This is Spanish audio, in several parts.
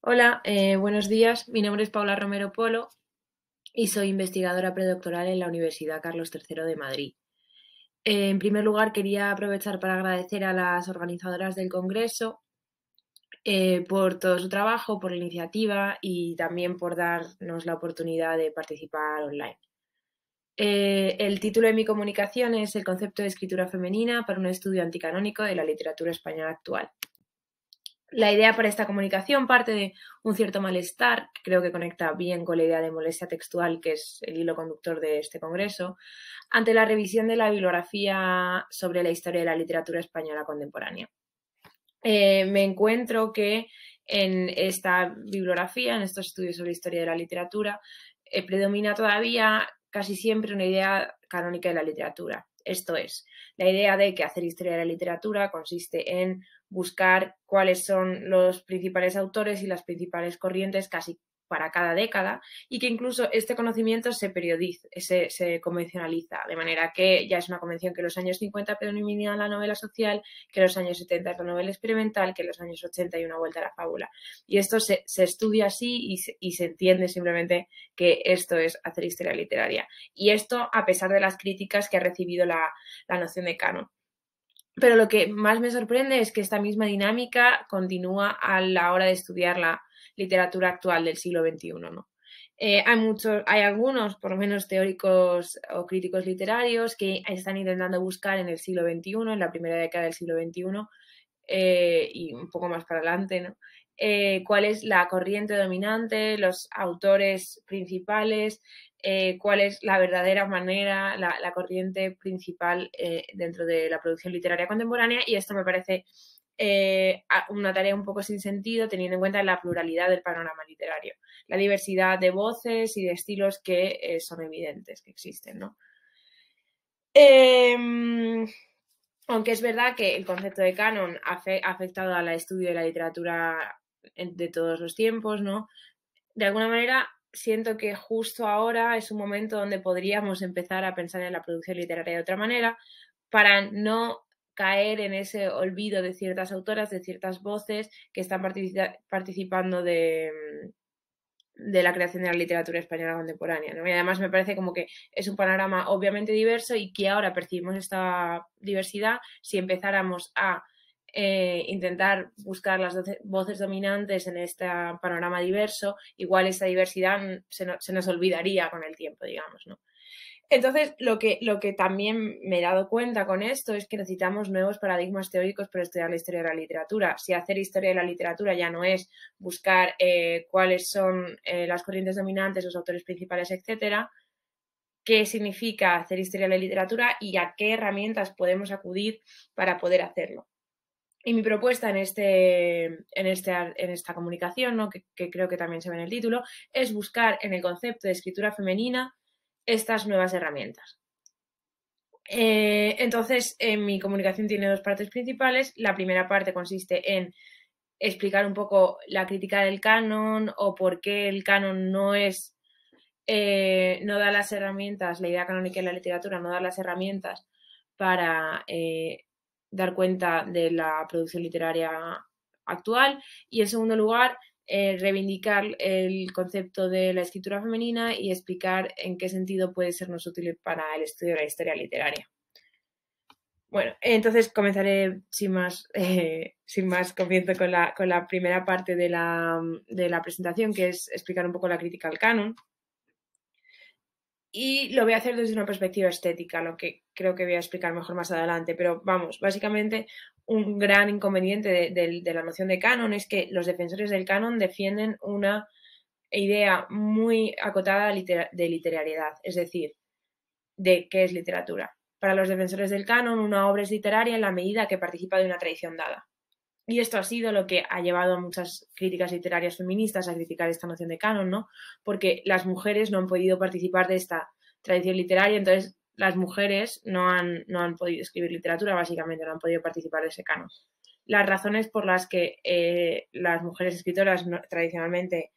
Hola, buenos días. Mi nombre es Paula Romero Polo y soy investigadora predoctoral en la Universidad Carlos III de Madrid. En primer lugar, quería aprovechar para agradecer a las organizadoras del Congreso por todo su trabajo, por la iniciativa y también por darnos la oportunidad de participar online. El título de mi comunicación es El concepto de escritura femenina para un estudio anticanónico de la literatura española actual. La idea para esta comunicación parte de un cierto malestar, que creo que conecta bien con la idea de molestia textual, que es el hilo conductor de este congreso, ante la revisión de la bibliografía sobre la historia de la literatura española contemporánea. Me encuentro que en esta bibliografía, en estos estudios sobre la historia de la literatura, predomina todavía casi siempre una idea canónica de la literatura. Esto es, la idea de que hacer historia de la literatura consiste en buscar cuáles son los principales autores y las principales corrientes casi para cada década y que incluso este conocimiento se periodiza, se convencionaliza, de manera que ya es una convención que en los años 50 predomina la novela social, que en los años 70 es la novela experimental, que en los años 80 hay una vuelta a la fábula. Y esto se estudia así y se entiende simplemente que esto es hacer historia literaria. Y esto a pesar de las críticas que ha recibido la noción de canon. Pero lo que más me sorprende es que esta misma dinámica continúa a la hora de estudiar la literatura actual del siglo XXI, ¿no? Hay algunos, por lo menos teóricos o críticos literarios, que están intentando buscar en el siglo XXI, en la primera década del siglo XXI, y un poco más para adelante, ¿no? Cuál es la corriente dominante, los autores principales, cuál es la verdadera manera, la corriente principal dentro de la producción literaria contemporánea, y esto me parece una tarea un poco sin sentido teniendo en cuenta la pluralidad del panorama literario, la diversidad de voces y de estilos que son evidentes, que existen, ¿no? Aunque es verdad que el concepto de canon ha afectado al estudio de la literatura de todos los tiempos, ¿no? De alguna manera siento que justo ahora es un momento donde podríamos empezar a pensar en la producción literaria de otra manera para no caer en ese olvido de ciertas autoras, de ciertas voces que están participando de la creación de la literatura española contemporánea, ¿no? Y además me parece como que es un panorama obviamente diverso y que ahora percibimos esta diversidad si empezáramos a intentar buscar las voces dominantes en este panorama diverso, igual esta diversidad se nos olvidaría con el tiempo, digamos, ¿no? Entonces, lo que también me he dado cuenta con esto es que necesitamos nuevos paradigmas teóricos para estudiar la historia de la literatura. Si hacer historia de la literatura ya no es buscar cuáles son las corrientes dominantes, los autores principales, etcétera, qué significa hacer historia de la literatura y a qué herramientas podemos acudir para poder hacerlo. Y mi propuesta en esta comunicación, ¿no? que creo que también se ve en el título, es buscar en el concepto de escritura femenina estas nuevas herramientas. Entonces, mi comunicación tiene dos partes principales. La primera parte consiste en explicar un poco la crítica del canon o por qué el canon no da las herramientas, la idea canónica de la literatura no da las herramientas para dar cuenta de la producción literaria actual. Y en segundo lugar, reivindicar el concepto de la escritura femenina y explicar en qué sentido puede sernos útil para el estudio de la historia literaria. Bueno, entonces comenzaré sin más, comienzo con la primera parte de la presentación, que es explicar un poco la crítica al canon. Y lo voy a hacer desde una perspectiva estética, lo que creo que voy a explicar mejor más adelante. Pero vamos, básicamente un gran inconveniente de la noción de canon es que los defensores del canon defienden una idea muy acotada de literariedad, es decir, de qué es literatura. Para los defensores del canon, una obra es literaria en la medida que participa de una tradición dada. Y esto ha sido lo que ha llevado a muchas críticas literarias feministas a criticar esta noción de canon, ¿no? Porque las mujeres no han podido participar de esta tradición literaria, entonces las mujeres no han podido escribir literatura, básicamente, no han podido participar de ese canon. Las razones por las que las mujeres escritoras tradicionalmente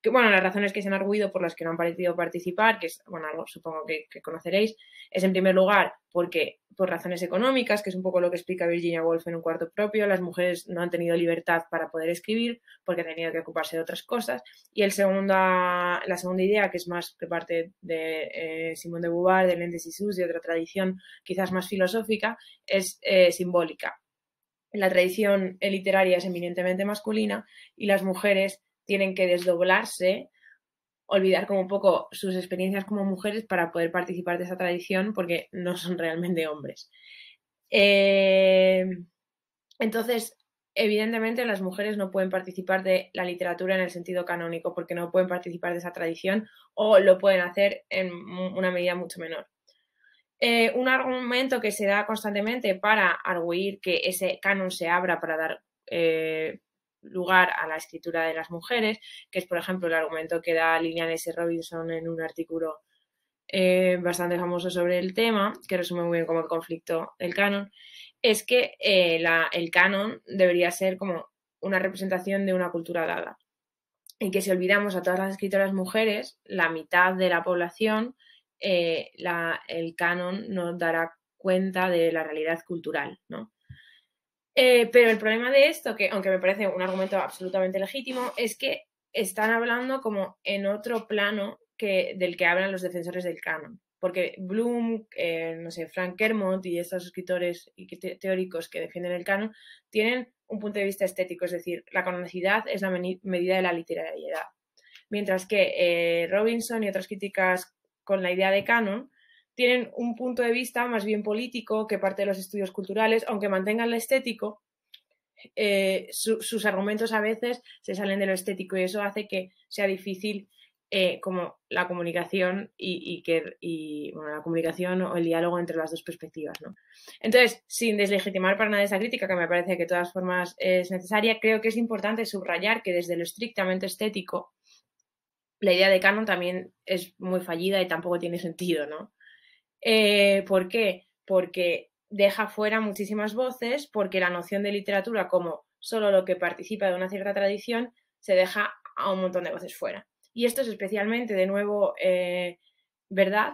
que, bueno, las razones que se han arguido por las que no han podido participar, que es, bueno, algo supongo que conoceréis, es en primer lugar porque por razones económicas, que es un poco lo que explica Virginia Woolf en Un cuarto propio, las mujeres no han tenido libertad para poder escribir porque han tenido que ocuparse de otras cosas. Y la segunda idea, que es más que parte de Simone de Beauvoir, de Lende Sissus, de otra tradición quizás más filosófica, es simbólica. La tradición literaria es eminentemente masculina y las mujeres tienen que desdoblarse, olvidar como un poco sus experiencias como mujeres para poder participar de esa tradición porque no son realmente hombres. Entonces, evidentemente las mujeres no pueden participar de la literatura en el sentido canónico porque no pueden participar de esa tradición o lo pueden hacer en una medida mucho menor. Un argumento que se da constantemente para arguir que ese canon se abra para dar lugar a la escritura de las mujeres, que es, por ejemplo, el argumento que da Lilian S. Robinson en un artículo bastante famoso sobre el tema, que resume muy bien como el conflicto del canon, es que el canon debería ser como una representación de una cultura dada. Y que si olvidamos a todas las escritoras mujeres, la mitad de la población, el canon nos dará cuenta de la realidad cultural, ¿no? Pero el problema de esto, que aunque me parece un argumento absolutamente legítimo, es que están hablando como en otro plano del que hablan los defensores del canon. Porque Bloom, no sé, Frank Kermode y estos escritores y teóricos que defienden el canon tienen un punto de vista estético, es decir, la canonicidad es la medida de la literariedad. Mientras que Robinson y otras críticas con la idea de canon tienen un punto de vista más bien político que parte de los estudios culturales, aunque mantengan lo estético, sus argumentos a veces se salen de lo estético y eso hace que sea difícil como la comunicación bueno, la comunicación o el diálogo entre las dos perspectivas, ¿no? Entonces, sin deslegitimar para nada esa crítica, que me parece que de todas formas es necesaria, creo que es importante subrayar que desde lo estrictamente estético la idea de canon también es muy fallida y tampoco tiene sentido, ¿no? ¿Por qué? Porque deja fuera muchísimas voces, porque la noción de literatura como solo lo que participa de una cierta tradición se deja a un montón de voces fuera. Y esto es especialmente, de nuevo, verdad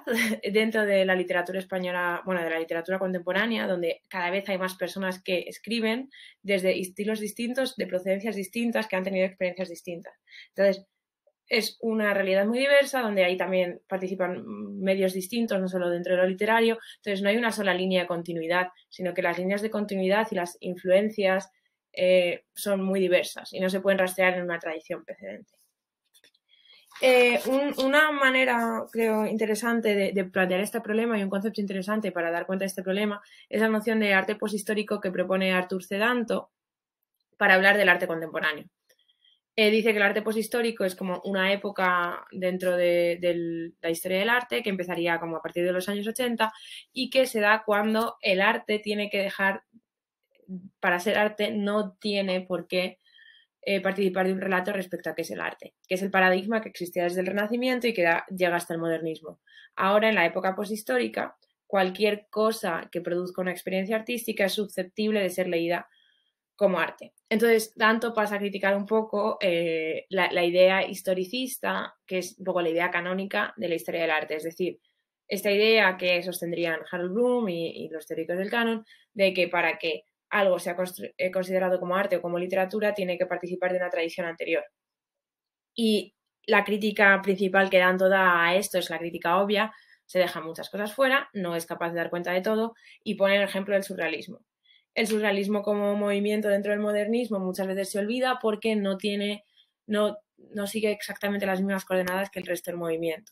dentro de la literatura española, bueno, de la literatura contemporánea, donde cada vez hay más personas que escriben desde estilos distintos, de procedencias distintas, que han tenido experiencias distintas. Entonces, es una realidad muy diversa donde ahí también participan medios distintos, no solo dentro de lo literario. Entonces no hay una sola línea de continuidad, sino que las líneas de continuidad y las influencias son muy diversas y no se pueden rastrear en una tradición precedente. Una manera, creo, interesante de plantear este problema y un concepto interesante para dar cuenta de este problema es la noción de arte poshistórico que propone Artur Cedanto para hablar del arte contemporáneo. Dice que el arte poshistórico es como una época dentro de la historia del arte que empezaría como a partir de los años 80 y que se da cuando el arte tiene que dejar, para ser arte, no tiene por qué participar de un relato respecto a qué es el arte, que es el paradigma que existía desde el Renacimiento y que llega hasta el modernismo. Ahora, en la época poshistórica, cualquier cosa que produzca una experiencia artística es susceptible de ser leída como arte. Entonces, Danto pasa a criticar un poco la idea historicista, que es un poco la idea canónica de la historia del arte, es decir, esta idea que sostendrían Harold Bloom y los teóricos del canon, de que para que algo sea considerado como arte o como literatura, tiene que participar de una tradición anterior. Y la crítica principal que Danto da a esto es la crítica obvia, se dejan muchas cosas fuera, no es capaz de dar cuenta de todo y pone el ejemplo del surrealismo. El surrealismo como movimiento dentro del modernismo muchas veces se olvida porque no sigue exactamente las mismas coordenadas que el resto del movimiento.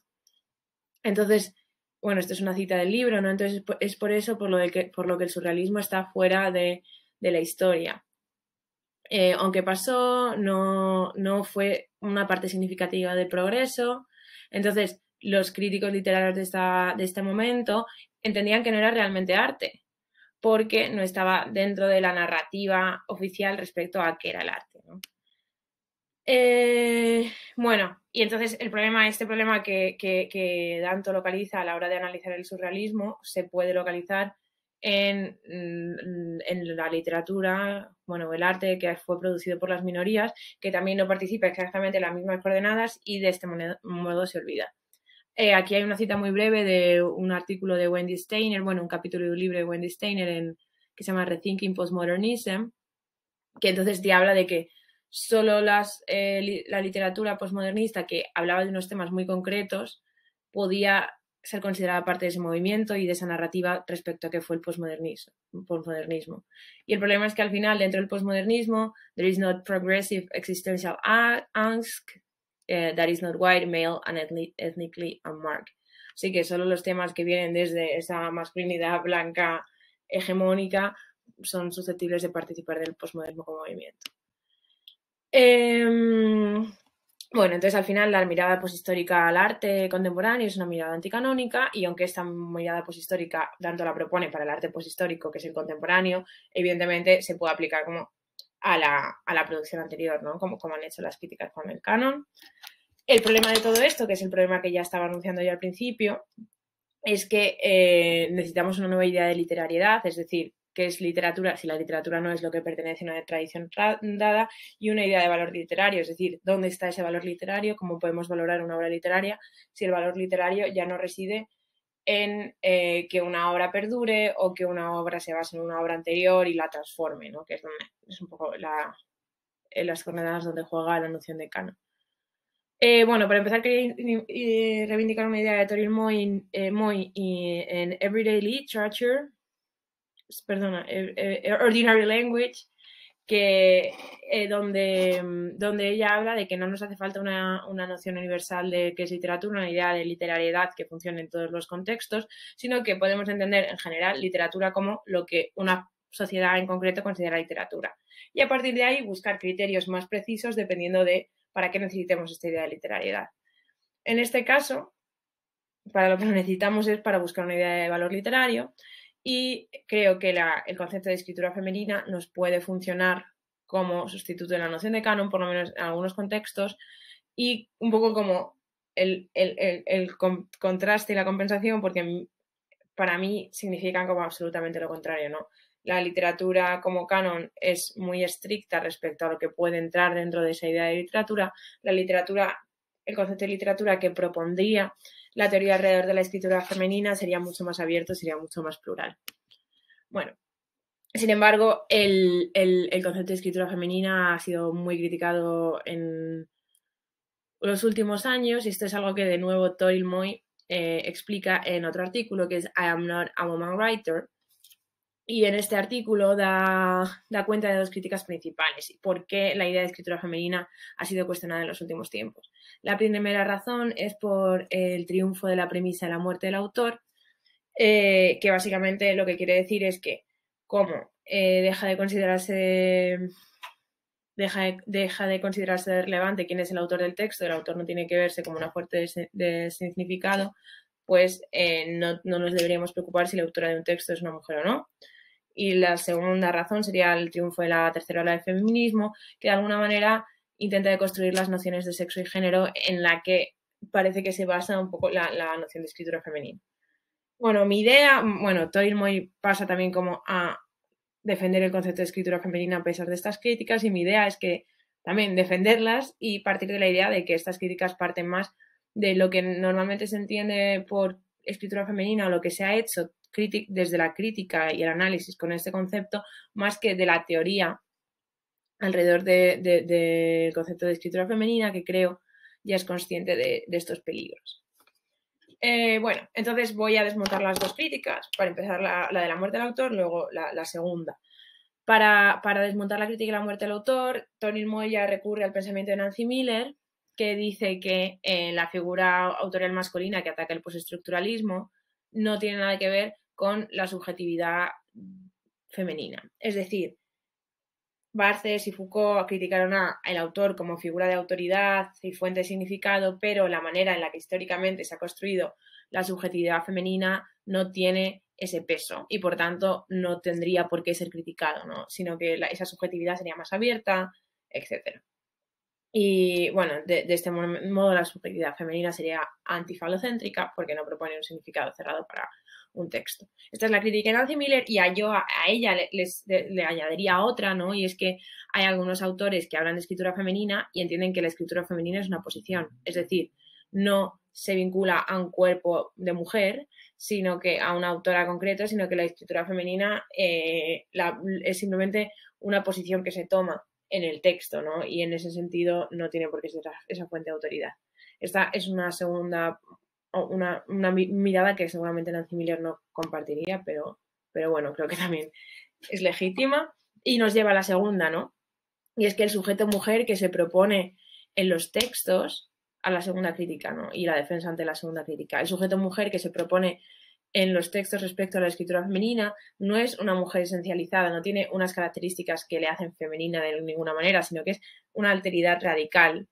Entonces, bueno, esto es una cita del libro, ¿no? Entonces es por eso por lo que el surrealismo está fuera de la historia. Aunque pasó, no fue una parte significativa del progreso. Entonces, los críticos literarios de este momento entendían que no era realmente arte, porque no estaba dentro de la narrativa oficial respecto a qué era el arte, ¿no? Bueno, y entonces este problema que Danto localiza a la hora de analizar el surrealismo se puede localizar en la literatura, bueno, el arte que fue producido por las minorías, que también no participa exactamente en las mismas coordenadas y de este modo se olvida. Aquí hay una cita muy breve de un artículo de Wendy Steiner, bueno, un capítulo de un libro de Wendy Steiner que se llama Rethinking Postmodernism, que entonces te habla de que solo la literatura postmodernista, que hablaba de unos temas muy concretos, podía ser considerada parte de ese movimiento y de esa narrativa respecto a qué fue el postmodernismo. Y el problema es que al final, dentro del postmodernismo, there is not progressive existential angst that is not white, male and ethnically unmarked. Así que solo los temas que vienen desde esa masculinidad blanca hegemónica son susceptibles de participar del postmodernismo como movimiento. Bueno, entonces al final la mirada poshistórica al arte contemporáneo es una mirada anticanónica y aunque esta mirada poshistórica tanto la propone para el arte poshistórico, que es el contemporáneo, evidentemente se puede aplicar como a la producción anterior, ¿no? Como han hecho las críticas con el canon. El problema de todo esto, que es el problema que ya estaba anunciando yo al principio, es que necesitamos una nueva idea de literariedad, es decir, qué es literatura, si la literatura no es lo que pertenece a una tradición dada, y una idea de valor literario, es decir, dónde está ese valor literario, cómo podemos valorar una obra literaria, si el valor literario ya no reside en que una obra perdure o que una obra se base en una obra anterior y la transforme, ¿no? Que es un poco las coordenadas donde juega la noción de canon. Bueno, para empezar quería reivindicar una idea de Toril Moy en Everyday Literature, Ordinary Language, que donde ella habla de que no nos hace falta una noción universal de qué es literatura, una idea de literariedad que funcione en todos los contextos, sino que podemos entender en general literatura como lo que una sociedad en concreto considera literatura. Y a partir de ahí buscar criterios más precisos dependiendo de para qué necesitemos esta idea de literariedad. En este caso, para lo que necesitamos es para buscar una idea de valor literario y creo que el concepto de escritura femenina nos puede funcionar como sustituto de la noción de canon, por lo menos en algunos contextos, y un poco como el contraste y la compensación, porque para mí significan como absolutamente lo contrario, ¿no? La literatura como canon es muy estricta respecto a lo que puede entrar dentro de esa idea de literatura. La literatura, el concepto de literatura que propondría la teoría alrededor de la escritura femenina sería mucho más abierto, sería mucho más plural. Bueno, sin embargo, el concepto de escritura femenina ha sido muy criticado en los últimos años y esto es algo que de nuevo Toril Moy explica en otro artículo que es I am not a woman writer. Y en este artículo da cuenta de dos críticas principales y por qué la idea de escritura femenina ha sido cuestionada en los últimos tiempos. La primera razón es por el triunfo de la premisa de la muerte del autor, que básicamente lo que quiere decir es que como deja de considerarse relevante quién es el autor del texto, el autor no tiene que verse como una fuente de significado, pues no nos deberíamos preocupar si la autora de un texto es una mujer o no. Y la segunda razón sería el triunfo de la tercera ola del feminismo, que de alguna manera intenta deconstruir las nociones de sexo y género en la que parece que se basa un poco la noción de escritura femenina. Bueno, mi idea, Toril Moy pasa también como a defender el concepto de escritura femenina a pesar de estas críticas y mi idea es que también defenderlas y partir de la idea de que estas críticas parten más de lo que normalmente se entiende por escritura femenina o lo que se ha hecho desde la crítica y el análisis con este concepto, más que de la teoría alrededor del concepto de escritura femenina, que creo ya es consciente de estos peligros. Bueno, entonces voy a desmontar las dos críticas. Para empezar, la de la muerte del autor, luego la segunda. Para desmontar la crítica y la muerte del autor, Toril Moy ya recurre al pensamiento de Nancy Miller, que dice que la figura autorial masculina que ataca el postestructuralismo no tiene nada que ver con la subjetividad femenina. Es decir, Barthes y Foucault criticaron al autor como figura de autoridad y fuente de significado, pero la manera en la que históricamente se ha construido la subjetividad femenina no tiene ese peso y por tanto no tendría por qué ser criticado, ¿no? Sino que esa subjetividad sería más abierta, etc. Y bueno, de este modo la subjetividad femenina sería antifalocéntrica porque no propone un significado cerrado para un texto. Esta es la crítica de Nancy Miller y a ella le añadiría otra, ¿no? Y es que hay algunos autores que hablan de escritura femenina y entienden que la escritura femenina es una posición, es decir, no se vincula a un cuerpo de mujer, sino que a una autora concreta, sino que la escritura femenina es simplemente una posición que se toma en el texto, ¿no? Y en ese sentido no tiene por qué ser esa fuente de autoridad. Esta es una segunda, una mirada que seguramente Nancy Miller no compartiría, pero bueno, creo que también es legítima. Y nos lleva a la segunda, ¿no? Y es que el sujeto mujer que se propone en los textos, a la segunda crítica, ¿no? Y la defensa ante la segunda crítica. El sujeto mujer que se propone en los textos respecto a la escritura femenina no es una mujer esencializada, no tiene unas características que le hacen femenina de ninguna manera, sino que es una alteridad radical.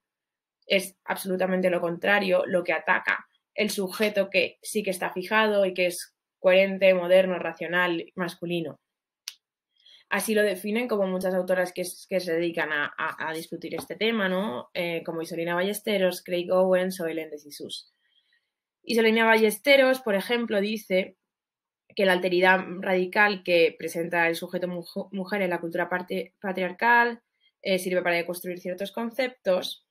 Es absolutamente lo contrario, lo que ataca el sujeto que sí que está fijado y que es coherente, moderno, racional, masculino. Así lo definen como muchas autoras que se dedican a discutir este tema, ¿no? Como Isolina Ballesteros, Craig Owens o Hélène de Sissus. Isolina Ballesteros, por ejemplo, dice que la alteridad radical que presenta el sujeto mujer en la cultura patriarcal sirve para deconstruir ciertos conceptos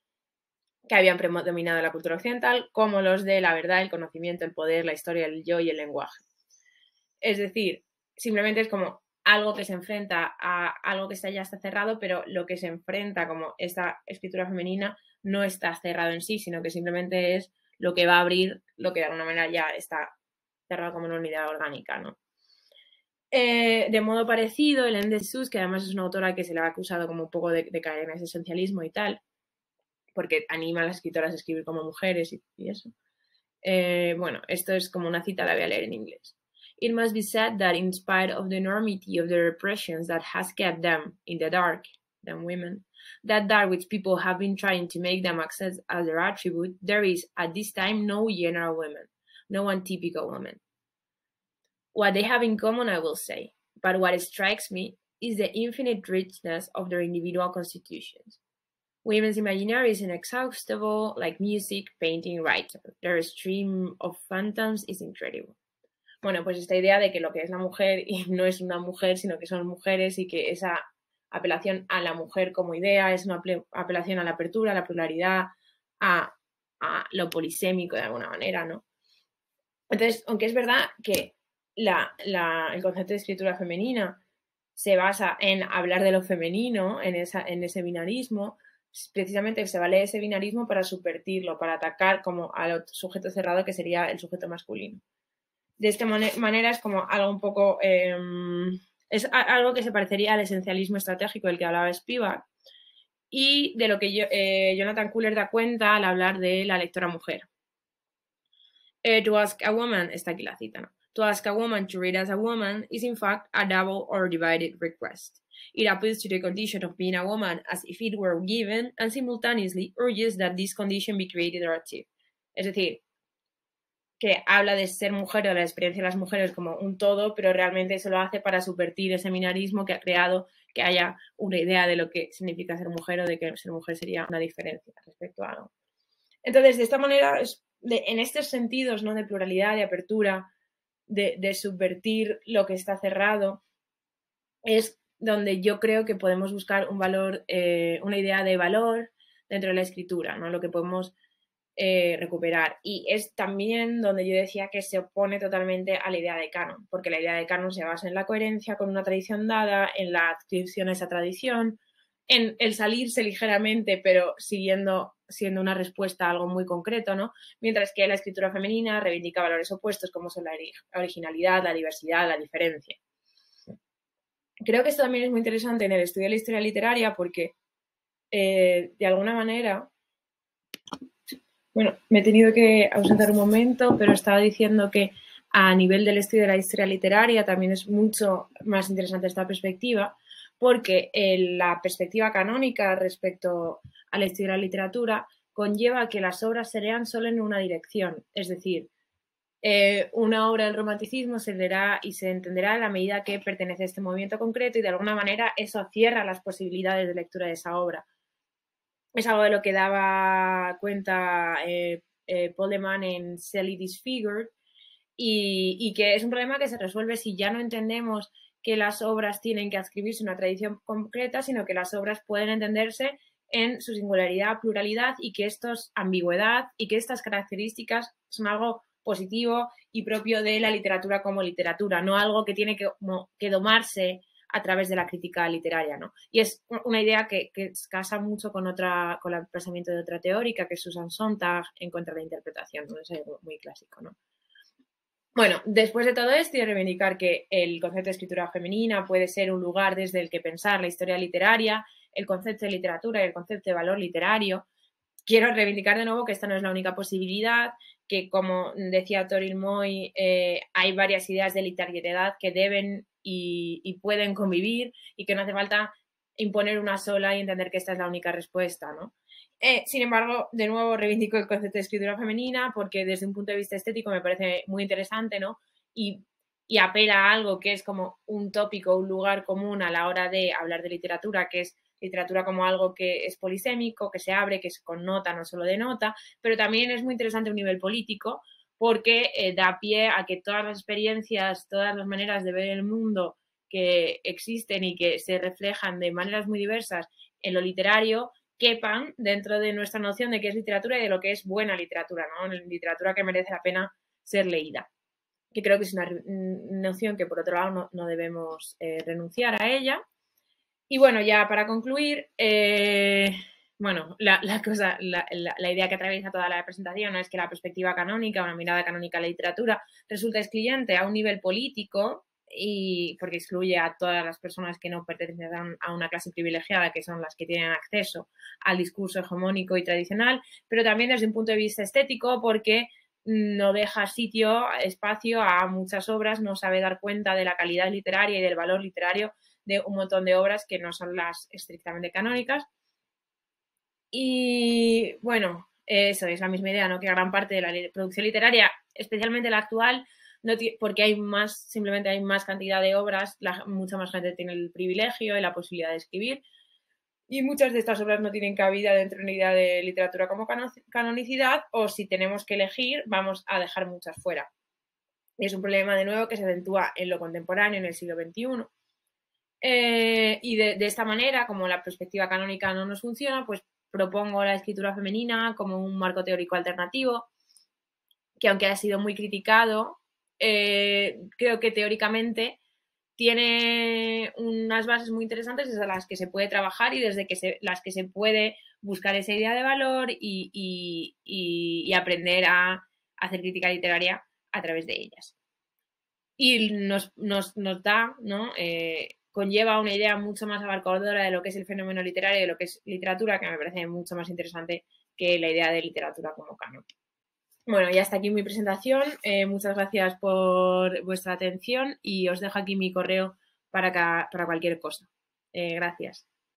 que habían predominado en la cultura occidental, como los de la verdad, el conocimiento, el poder, la historia, el yo y el lenguaje. Es decir, simplemente es como algo que se enfrenta a algo que ya está cerrado, pero lo que se enfrenta como esta escritura femenina no está cerrado en sí, sino que simplemente es lo que va a abrir lo que de alguna manera ya está cerrado como una unidad orgánica, ¿no? De modo parecido, Hélène de Sissus, que además es una autora que se le ha acusado como un poco de caer en ese esencialismo y tal, porque anima a las escritoras a escribir como mujeres y eso. Bueno, esto es como una cita, la voy a leer en inglés. It must be said that in spite of the enormity of the repressions that has kept them in the dark, them women, that dark which people have been trying to make them accept as their attribute, there is at this time no general woman, no one typical woman. What they have in common, I will say, but what strikes me is the infinite richness of their individual constitutions. Women's imaginary is inexhaustible, like music, painting, writing. Their stream of phantoms is incredible. Bueno, pues esta idea de que lo que es la mujer y no es una mujer, sino que son mujeres y que esa apelación a la mujer como idea es una apelación a la apertura, a la pluralidad, a lo polisémico de alguna manera, ¿no? Entonces, aunque es verdad que el concepto de escritura femenina se basa en hablar de lo femenino, en ese binarismo, precisamente se vale ese binarismo para subvertirlo, para atacar como al sujeto cerrado que sería el sujeto masculino. De esta manera es como algo un poco... es algo que se parecería al esencialismo estratégico del que hablaba Spivak y de lo que Jonathan Kuller da cuenta al hablar de la lectora mujer. To ask a woman, está aquí la cita, ¿no? To ask a woman to read as a woman is in fact a double or divided request. It appeals to the condition of being a woman as if it were given and simultaneously urges that this condition be created or achieved. Es decir, que habla de ser mujer o de la experiencia de las mujeres como un todo, pero realmente eso lo hace para subvertir ese binarismo que ha creado que haya una idea de lo que significa ser mujer o de que ser mujer sería una diferencia respecto a algo. Entonces, de esta manera, en estos sentidos, ¿no? De pluralidad, de apertura, de subvertir lo que está cerrado, es donde yo creo que podemos buscar un valor, una idea de valor dentro de la escritura, ¿no? Lo que podemos recuperar. Y es también donde yo decía que se opone totalmente a la idea de canon, porque la idea de canon se basa en la coherencia con una tradición dada, en la adscripción a esa tradición, en el salirse ligeramente, pero siendo una respuesta a algo muy concreto, ¿no? Mientras que la escritura femenina reivindica valores opuestos como son la originalidad, la diversidad, la diferencia. Creo que esto también es muy interesante en el estudio de la historia literaria porque, de alguna manera, bueno, me he tenido que ausentar un momento, pero estaba diciendo que a nivel del estudio de la historia literaria también es mucho más interesante esta perspectiva, porque la perspectiva canónica respecto al estudio de la literatura conlleva que las obras se lean solo en una dirección, es decir, una obra del romanticismo se leerá y se entenderá en la medida que pertenece a este movimiento concreto y de alguna manera eso cierra las posibilidades de lectura de esa obra. Es algo de lo que daba cuenta Poleman en Sally Disfigured, y que es un problema que se resuelve si ya no entendemos que las obras tienen que adscribirse a una tradición concreta, sino que las obras pueden entenderse en su singularidad, pluralidad, y que estos ambigüedad y que estas características son algo positivo y propio de la literatura como literatura, no algo que tiene que domarse a través de la crítica literaria, ¿no? Y es una idea que casa mucho con el pensamiento de otra teórica, que es Susan Sontag, en contra de la interpretación, ¿no? Es algo muy clásico, ¿no? Bueno, después de todo esto y de reivindicar que el concepto de escritura femenina puede ser un lugar desde el que pensar la historia literaria, el concepto de literatura y el concepto de valor literario, quiero reivindicar de nuevo que esta no es la única posibilidad, que como decía Toril Moy, hay varias ideas de literariedad que deben y pueden convivir, y que no hace falta imponer una sola y entender que esta es la única respuesta, ¿no? Sin embargo, de nuevo reivindico el concepto de escritura femenina porque desde un punto de vista estético me parece muy interesante, ¿no? Y apela a algo que es como un tópico, un lugar común a la hora de hablar de literatura, que es literatura como algo que es polisémico, que se abre, que se connota, no solo denota, pero también es muy interesante a un nivel político porque da pie a que todas las experiencias, todas las maneras de ver el mundo que existen y que se reflejan de maneras muy diversas en lo literario, quepan dentro de nuestra noción de qué es literatura y de lo que es buena literatura, ¿no? Literatura que merece la pena ser leída, que creo que es una noción que por otro lado no debemos renunciar a ella. Y bueno, ya para concluir, bueno, la idea que atraviesa toda la presentación es que la perspectiva canónica, una mirada canónica a la literatura, resulta excluyente a un nivel político, y porque excluye a todas las personas que no pertenecen a una clase privilegiada, que son las que tienen acceso al discurso hegemónico y tradicional, pero también desde un punto de vista estético, porque no deja espacio a muchas obras, no sabe dar cuenta de la calidad literaria y del valor literario de un montón de obras que no son las estrictamente canónicas. Y bueno, eso es la misma idea, ¿no? Que gran parte de la producción literaria, especialmente la actual, no porque simplemente hay más cantidad de obras, mucha más gente tiene el privilegio y la posibilidad de escribir, y muchas de estas obras no tienen cabida dentro de una idea de literatura como canonicidad, o si tenemos que elegir, vamos a dejar muchas fuera. Y es un problema, de nuevo, que se acentúa en lo contemporáneo, en el siglo XXI. Y de esta manera, como la perspectiva canónica no nos funciona, pues propongo la escritura femenina como un marco teórico alternativo, que aunque ha sido muy criticado, creo que teóricamente tiene unas bases muy interesantes desde las que se puede trabajar y desde las que se puede buscar esa idea de valor y aprender a hacer crítica literaria a través de ellas. Y nos da, ¿no? Conlleva una idea mucho más abarcadora de lo que es el fenómeno literario y de lo que es literatura, que me parece mucho más interesante que la idea de literatura como canon. Bueno, ya está aquí mi presentación. Muchas gracias por vuestra atención y os dejo aquí mi correo para cualquier cosa. Gracias.